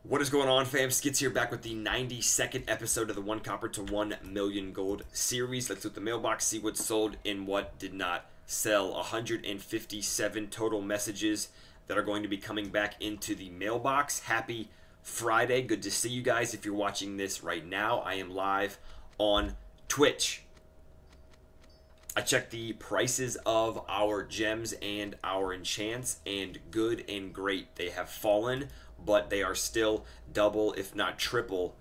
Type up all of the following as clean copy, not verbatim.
What is going on, fam? Skits here, back with the 92nd episode of the 1 Copper to 1 Million Gold series. Let's look at the mailbox, see what sold and what did not sell. 157 total messages that are going to be coming back into the mailbox. Happy Friday. Good to see you guys. If you're watching this right now, I am live on Twitch. I checked the prices of our gems and our enchants, and good and great. They have fallen, but they are still double, if not triple,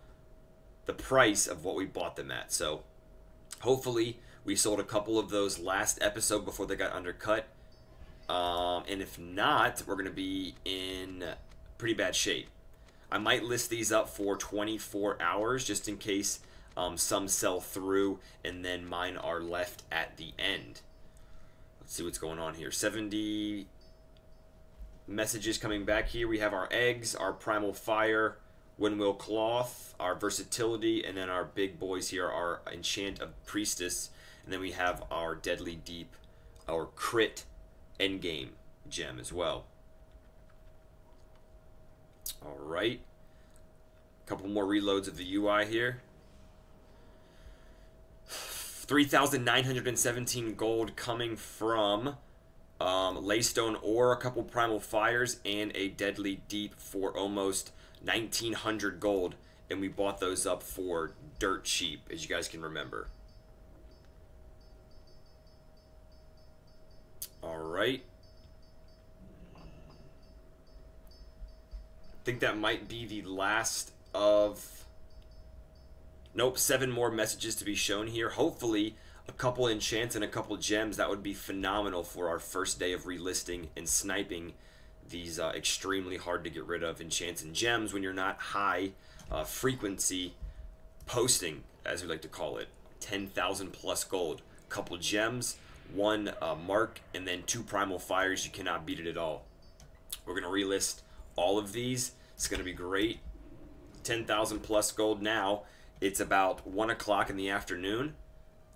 the price of what we bought them at. So hopefully we sold a couple of those last episode before they got undercut. And if not, we're going to be in pretty bad shape. I might list these up for 24 hours just in case some sell through and then mine are left at the end. Let's see what's going on here. 70 messages coming back here. We have our eggs, our primal fire, windmill cloth, our versatility, and then our big boys here, our enchant of priestess, and then we have our deadly deep, our crit endgame gem as well. All right, a couple more reloads of the UI here. 3,917 gold coming from Laystone ore, a couple primal fires, and a deadly deep for almost 1,900 gold, and we bought those up for dirt cheap, as you guys can remember. All right. I think that might be the last of... Nope, 7 more messages to be shown here. Hopefully a couple enchants and a couple gems. That would be phenomenal for our first day of relisting and sniping these extremely hard to get rid of enchants and gems when you're not high frequency posting, as we like to call it. 10,000 plus gold, couple gems, 1 mark, and then 2 primal fires. You cannot beat it at all. We're going to relist all of these. It's going to be great. 10,000 plus gold now. It's about 1 o'clock in the afternoon.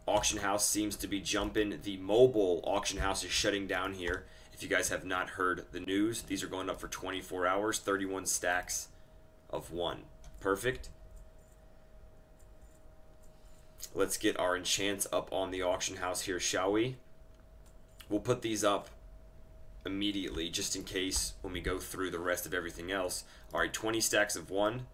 Auction house seems to be jumping. The mobile auction house is shutting down here. If you guys have not heard the news, these are going up for 24 hours, 31 stacks of 1. Perfect. Let's get our enchants up on the auction house here, shall we? We'll put these up immediately just in case when we go through the rest of everything else. All right, 20 stacks of 1.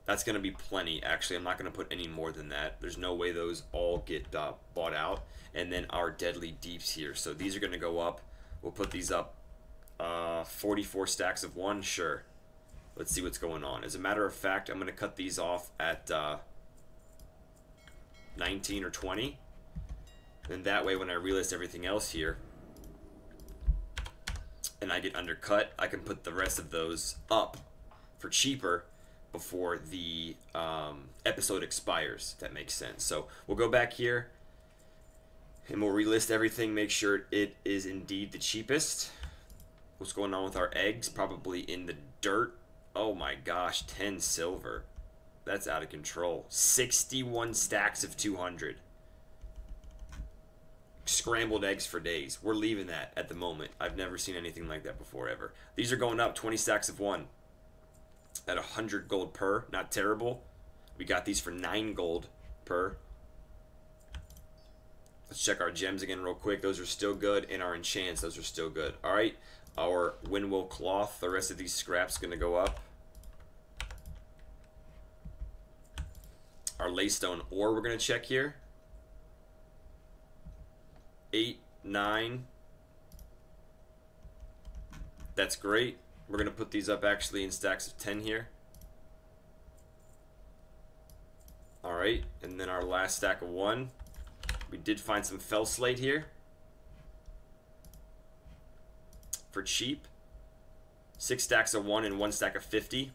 That's going to be plenty. Actually, I'm not going to put any more than that. There's no way those all get bought out. And then our deadly deeps here. So these are going to go up. We'll put these up 44 stacks of 1. Sure. Let's see what's going on. As a matter of fact, I'm going to cut these off at 19 or 20. And that way when I relist everything else here and I get undercut, I can put the rest of those up for cheaper before the episode expires, if that makes sense. So we'll go back here and we'll relist everything, make sure it is indeed the cheapest. What's going on with our eggs? Probably in the dirt. Oh my gosh, 10 silver. That's out of control. 61 stacks of 200. Scrambled eggs for days. We're leaving that at the moment. I've never seen anything like that before, ever. These are going up 20 stacks of 1. At 100 gold per, not terrible. We got these for 9 gold per. Let's check our gems again real quick. Those are still good, and our enchants, those are still good. All right, our windmill cloth, the rest of these scraps gonna go up. Our laystone ore we're gonna check here. 8, 9. That's great. We're going to put these up actually in stacks of 10 here. Alright, and then our last stack of 1. We did find some fell slate here. For cheap. 6 stacks of 1 and 1 stack of 50.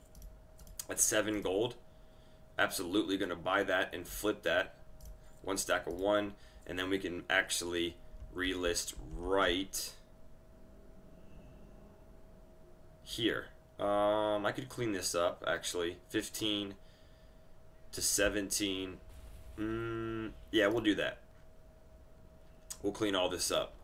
That's 7 gold. Absolutely going to buy that and flip that. 1 stack of 1. And then we can actually relist right here. I could clean this up actually. 15 to 17. Yeah, we'll do that. We'll clean all this up.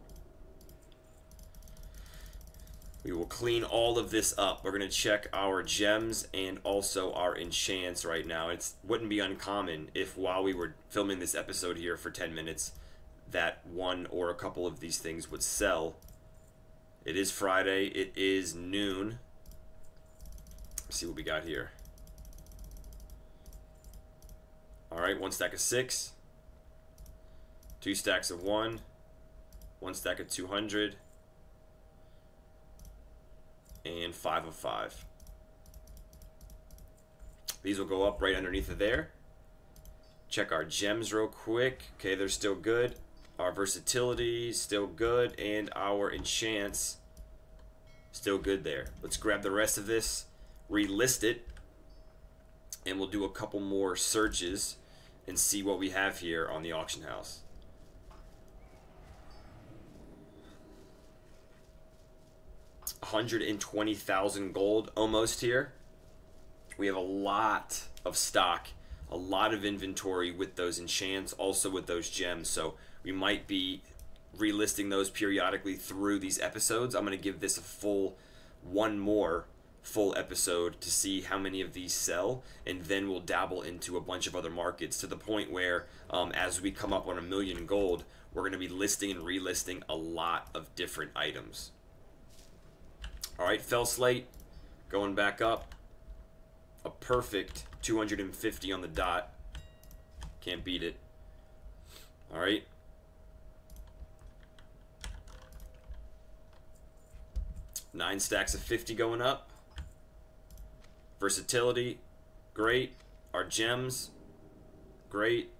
We will clean all of this up. We're going to check our gems and also our enchants right now. It wouldn't be uncommon if while we were filming this episode here for 10 minutes that one or a couple of these things would sell. It is Friday. It is noon. Let's see what we got here. Alright, 1 stack of 6. 2 stacks of 1. 1 stack of 200. And 5 of 5. These will go up right underneath of there. Check our gems real quick. Okay, they're still good. Our versatility still good, and our enchants still good there. Let's grab the rest of this, relist it, and we'll do a couple more searches and see what we have here on the auction house. $120,000 gold almost here. We have a lot of stock, a lot of inventory with those enchants, also with those gems, so we might be relisting those periodically through these episodes. I'm going to give this a one more full episode to see how many of these sell, and then we'll dabble into a bunch of other markets to the point where as we come up on 1 million gold, we're going to be listing and relisting a lot of different items. Alright, Fell Slate going back up. A perfect 250 on the dot. Can't beat it. Alright. Nine stacks of 50 going up. Versatility, great. Our gems, great.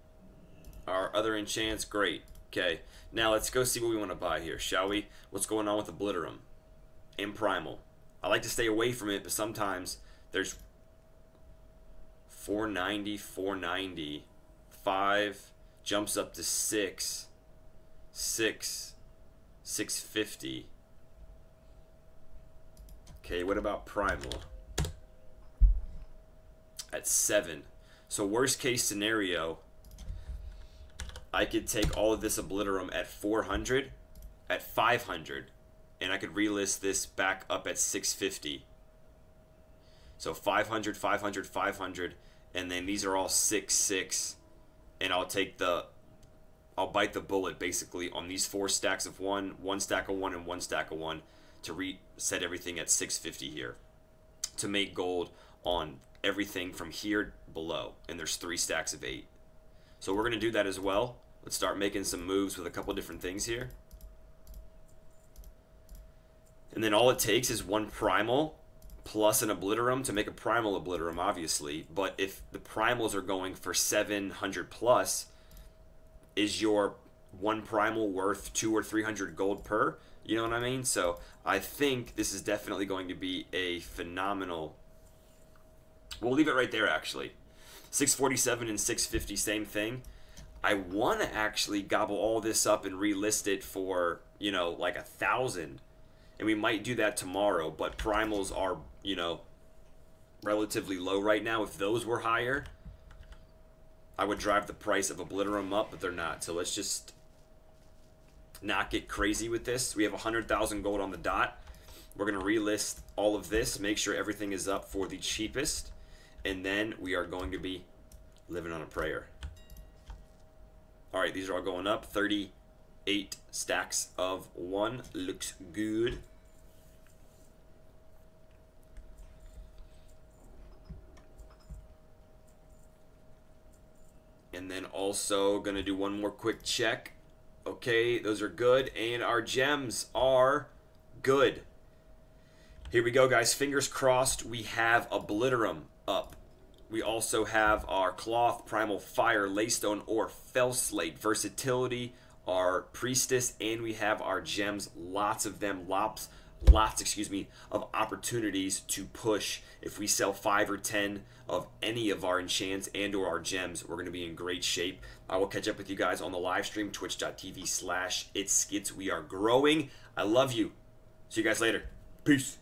Our other enchants, great. Okay, now let's go see what we want to buy here, shall we? What's going on with Obliterum and Primal? I like to stay away from it, but sometimes there's 490, 490, 5, jumps up to 6, 650. Okay, what about Primal? At 7. So worst case scenario, I could take all of this Obliterum at 400, at 500, and I could relist this back up at 650. So 500, 500, 500, and then these are all 6, 6, and I'll bite the bullet basically on these 4 stacks of 1, 1 stack of 1, and 1 stack of 1 to reset everything at 650 here to make gold on everything from here below, and there's 3 stacks of 8. So we're going to do that as well. Let's start making some moves with a couple different things here. And then all it takes is 1 Primal plus an Obliterum to make a Primal Obliterum, obviously. But if the Primals are going for 700 plus, is your 1 Primal worth 200 or 300 gold per? You know what I mean? So I think this is definitely going to be a phenomenal... We'll leave it right there, actually. 647 and 650, same thing. I want to actually gobble all this up and relist it for, you know, like 1,000. And we might do that tomorrow, but primals are, you know, relatively low right now. If those were higher, I would drive the price of Obliterum up, but they're not. So let's just not get crazy with this. We have 100,000 gold on the dot. We're going to relist all of this, make sure everything is up for the cheapest, and then we are going to be living on a prayer. All right, these are all going up. 38 stacks of 1. Looks good. And then also going to do one more quick check. Okay, those are good. And our gems are good. Here we go, guys. Fingers crossed. We have Obliterum up. We also have our Cloth, Primal Fire, Laystone, or Fell Slate, Versatility, our Priestess, and we have our gems. Lots of them. Lots, excuse me, of opportunities to push. If we sell 5 or 10 of any of our enchants and or our gems, we're going to be in great shape. I will catch up with you guys on the live stream, twitch.tv/itsskits. We are growing. I love you. See you guys later. Peace.